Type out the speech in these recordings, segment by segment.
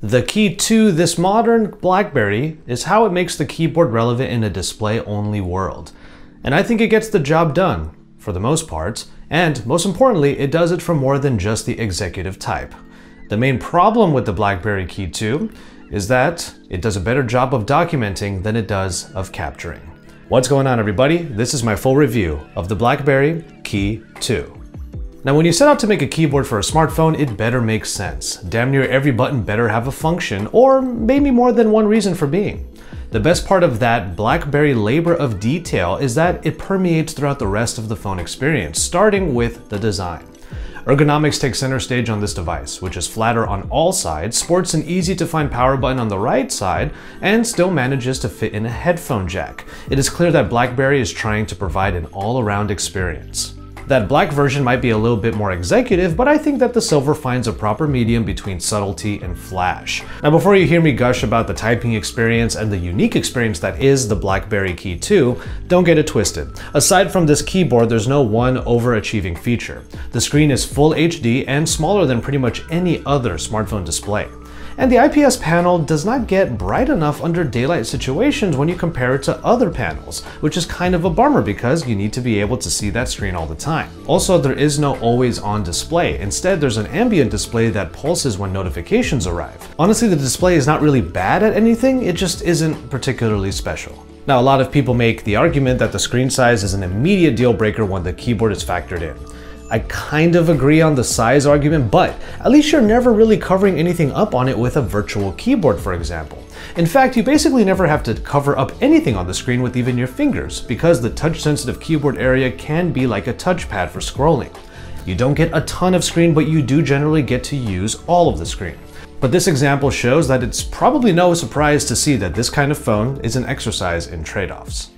The key to this modern BlackBerry is how it makes the keyboard relevant in a display-only world. And I think it gets the job done, for the most part, and most importantly, it does it for more than just the executive type. The main problem with the BlackBerry KEY2 is that it does a better job of documenting than it does of capturing. What's going on, everybody? This is my full review of the BlackBerry KEY2. Now, when you set out to make a keyboard for a smartphone, it better make sense. Damn near every button better have a function, or maybe more than one reason for being. The best part of that BlackBerry labor of detail is that it permeates throughout the rest of the phone experience, starting with the design. Ergonomics takes center stage on this device, which is flatter on all sides, sports an easy-to-find power button on the right side, and still manages to fit in a headphone jack. It is clear that BlackBerry is trying to provide an all-around experience. That black version might be a little bit more executive, but I think that the silver finds a proper medium between subtlety and flash. Now, before you hear me gush about the typing experience and the unique experience that is the BlackBerry KEY2, don't get it twisted. Aside from this keyboard, there's no one overachieving feature. The screen is full HD and smaller than pretty much any other smartphone display. And the IPS panel does not get bright enough under daylight situations when you compare it to other panels, which is kind of a bummer because you need to be able to see that screen all the time. Also, there is no always on display. Instead, there's an ambient display that pulses when notifications arrive. Honestly, the display is not really bad at anything, it just isn't particularly special. Now, a lot of people make the argument that the screen size is an immediate deal breaker when the keyboard is factored in. I kind of agree on the size argument, but at least you're never really covering anything up on it with a virtual keyboard, for example. In fact, you basically never have to cover up anything on the screen with even your fingers, because the touch-sensitive keyboard area can be like a touchpad for scrolling. You don't get a ton of screen, but you do generally get to use all of the screen. But this example shows that it's probably no surprise to see that this kind of phone is an exercise in trade-offs.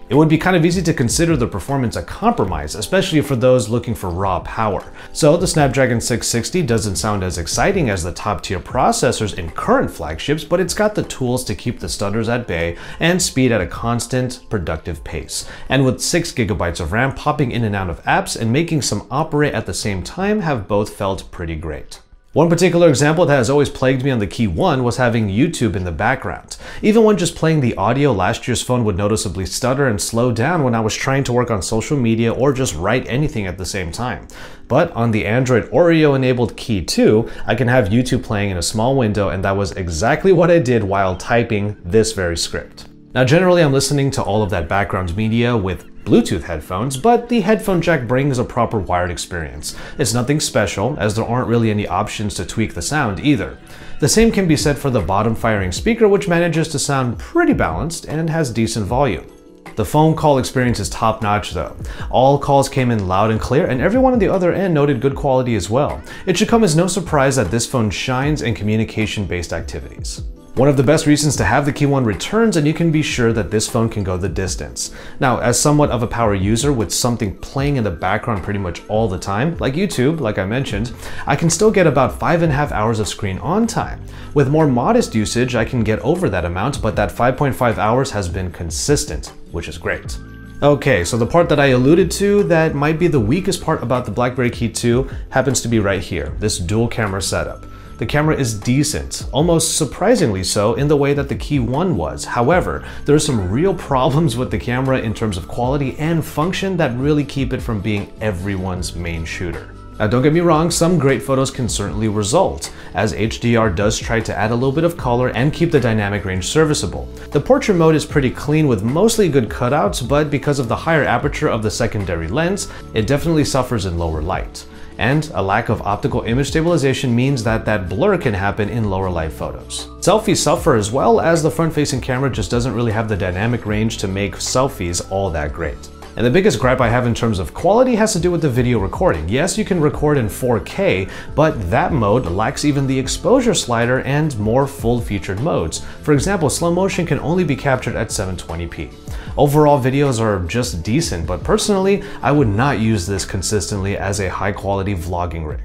It would be kind of easy to consider the performance a compromise, especially for those looking for raw power. So the Snapdragon 660 doesn't sound as exciting as the top-tier processors in current flagships, but it's got the tools to keep the stutters at bay and speed at a constant, productive pace. And with 6 GB of RAM, popping in and out of apps and making some operate at the same time have both felt pretty great. One particular example that has always plagued me on the KEY1 was having YouTube in the background. Even when just playing the audio, last year's phone would noticeably stutter and slow down when I was trying to work on social media or just write anything at the same time. But on the Android Oreo-enabled KEY2, I can have YouTube playing in a small window, and that was exactly what I did while typing this very script. Now, generally I'm listening to all of that background media with Bluetooth headphones, but the headphone jack brings a proper wired experience. It's nothing special, as there aren't really any options to tweak the sound either. The same can be said for the bottom-firing speaker, which manages to sound pretty balanced and has decent volume. The phone call experience is top-notch though. All calls came in loud and clear, and everyone on the other end noted good quality as well. It should come as no surprise that this phone shines in communication-based activities. One of the best reasons to have the KEY1 returns, and you can be sure that this phone can go the distance. Now, as somewhat of a power user with something playing in the background pretty much all the time, like YouTube, like I mentioned, I can still get about 5.5 hours of screen on time. With more modest usage, I can get over that amount, but that 5.5 hours has been consistent, which is great. Okay, so the part that I alluded to that might be the weakest part about the BlackBerry KEY2 happens to be right here, this dual camera setup. The camera is decent, almost surprisingly so in the way that the KEY1 was. However, there are some real problems with the camera in terms of quality and function that really keep it from being everyone's main shooter. Now, don't get me wrong, some great photos can certainly result, as HDR does try to add a little bit of color and keep the dynamic range serviceable. The portrait mode is pretty clean with mostly good cutouts, but because of the higher aperture of the secondary lens, it definitely suffers in lower light. And a lack of optical image stabilization means that blur can happen in lower light photos. Selfies suffer as well, as the front-facing camera just doesn't really have the dynamic range to make selfies all that great. And the biggest gripe I have in terms of quality has to do with the video recording. Yes, you can record in 4K, but that mode lacks even the exposure slider and more full-featured modes. For example, slow motion can only be captured at 720p. Overall, videos are just decent, but personally, I would not use this consistently as a high-quality vlogging rig.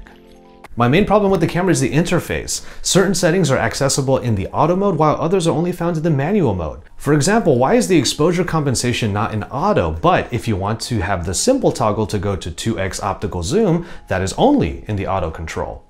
My main problem with the camera is the interface. Certain settings are accessible in the auto mode, while others are only found in the manual mode. For example, why is the exposure compensation not in auto, but if you want to have the simple toggle to go to 2x optical zoom, that is only in the auto control?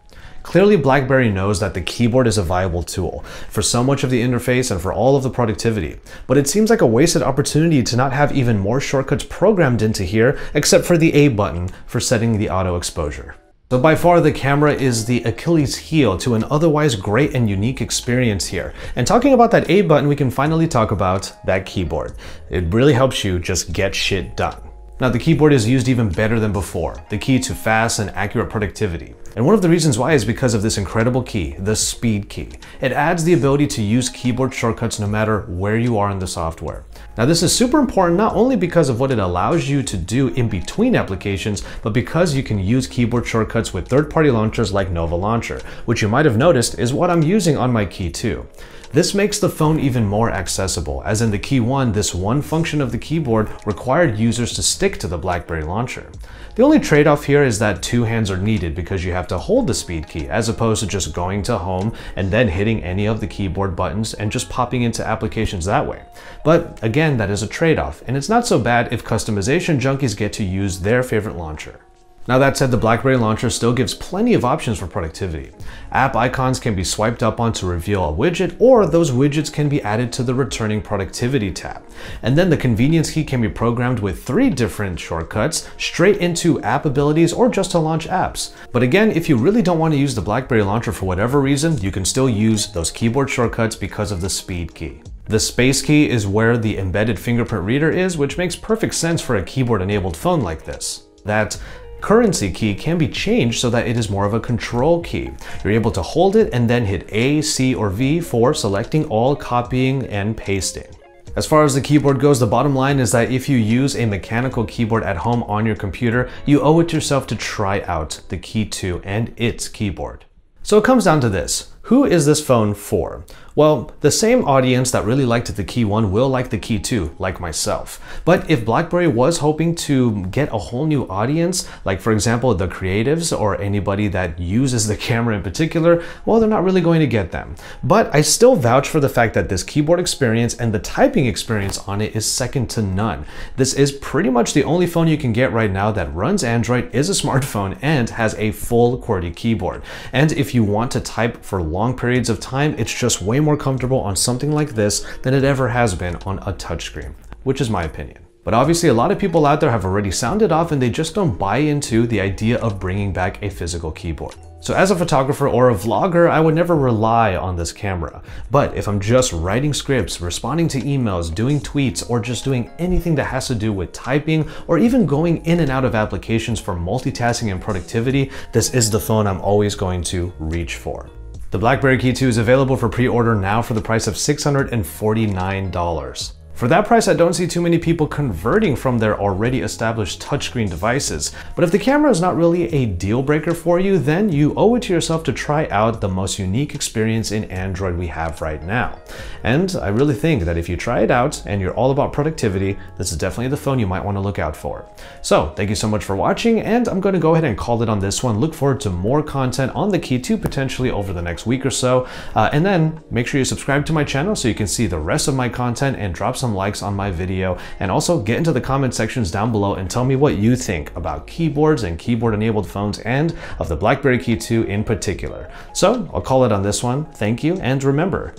Clearly, BlackBerry knows that the keyboard is a viable tool for so much of the interface and for all of the productivity, but it seems like a wasted opportunity to not have even more shortcuts programmed into here, except for the A button for setting the auto exposure. So by far, the camera is the Achilles heel to an otherwise great and unique experience here. And talking about that A button, we can finally talk about that keyboard. It really helps you just get shit done. Now, the keyboard is used even better than before, the key to fast and accurate productivity. And one of the reasons why is because of this incredible key, the speed key. It adds the ability to use keyboard shortcuts no matter where you are in the software. Now, this is super important not only because of what it allows you to do in between applications, but because you can use keyboard shortcuts with third-party launchers like Nova Launcher, which you might have noticed is what I'm using on my KEY2. This makes the phone even more accessible, as in the KEY1, this one function of the keyboard required users to stick to the BlackBerry launcher. The only trade-off here is that two hands are needed because you have to hold the speed key as opposed to just going to home and then hitting any of the keyboard buttons and just popping into applications that way. But again, that is a trade-off, and it's not so bad if customization junkies get to use their favorite launcher. Now that said, the BlackBerry launcher still gives plenty of options for productivity. App icons can be swiped up on to reveal a widget, or those widgets can be added to the returning productivity tab. And then the convenience key can be programmed with 3 different shortcuts straight into app abilities or just to launch apps. But again, if you really don't want to use the BlackBerry launcher for whatever reason, you can still use those keyboard shortcuts because of the speed key. The space key is where the embedded fingerprint reader is, which makes perfect sense for a keyboard-enabled phone like this. That currency key can be changed so that it is more of a control key. You're able to hold it and then hit A, C, or V for selecting all, copying, and pasting. As far as the keyboard goes, the bottom line is that if you use a mechanical keyboard at home on your computer, you owe it to yourself to try out the KEY2 and its keyboard. So it comes down to this. Who is this phone for? Well, the same audience that really liked the KEY1 will like the KEY2, like myself. But if BlackBerry was hoping to get a whole new audience, like for example, the creatives or anybody that uses the camera in particular, well, they're not really going to get them. But I still vouch for the fact that this keyboard experience and the typing experience on it is second to none. This is pretty much the only phone you can get right now that runs Android, is a smartphone, and has a full QWERTY keyboard. And if you want to type for long periods of time, it's just way more comfortable on something like this than it ever has been on a touchscreen, which is my opinion. But obviously a lot of people out there have already sounded off and they just don't buy into the idea of bringing back a physical keyboard. So as a photographer or a vlogger, I would never rely on this camera. But if I'm just writing scripts, responding to emails, doing tweets, or just doing anything that has to do with typing, or even going in and out of applications for multitasking and productivity, this is the phone I'm always going to reach for. The BlackBerry KEY2 is available for pre-order now for the price of $649. For that price, I don't see too many people converting from their already established touchscreen devices. But if the camera is not really a deal breaker for you, then you owe it to yourself to try out the most unique experience in Android we have right now. And I really think that if you try it out and you're all about productivity, this is definitely the phone you might want to look out for. So thank you so much for watching, and I'm going to go ahead and call it on this one. Look forward to more content on the KEY2 potentially over the next week or so. And then make sure you subscribe to my channel so you can see the rest of my content and drop some likes on my video, and also get into the comment sections down below and tell me what you think about keyboards and keyboard enabled phones and of the BlackBerry KEY2 in particular. So I'll call it on this one. Thank you, and remember,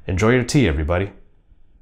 enjoy your tea, everybody.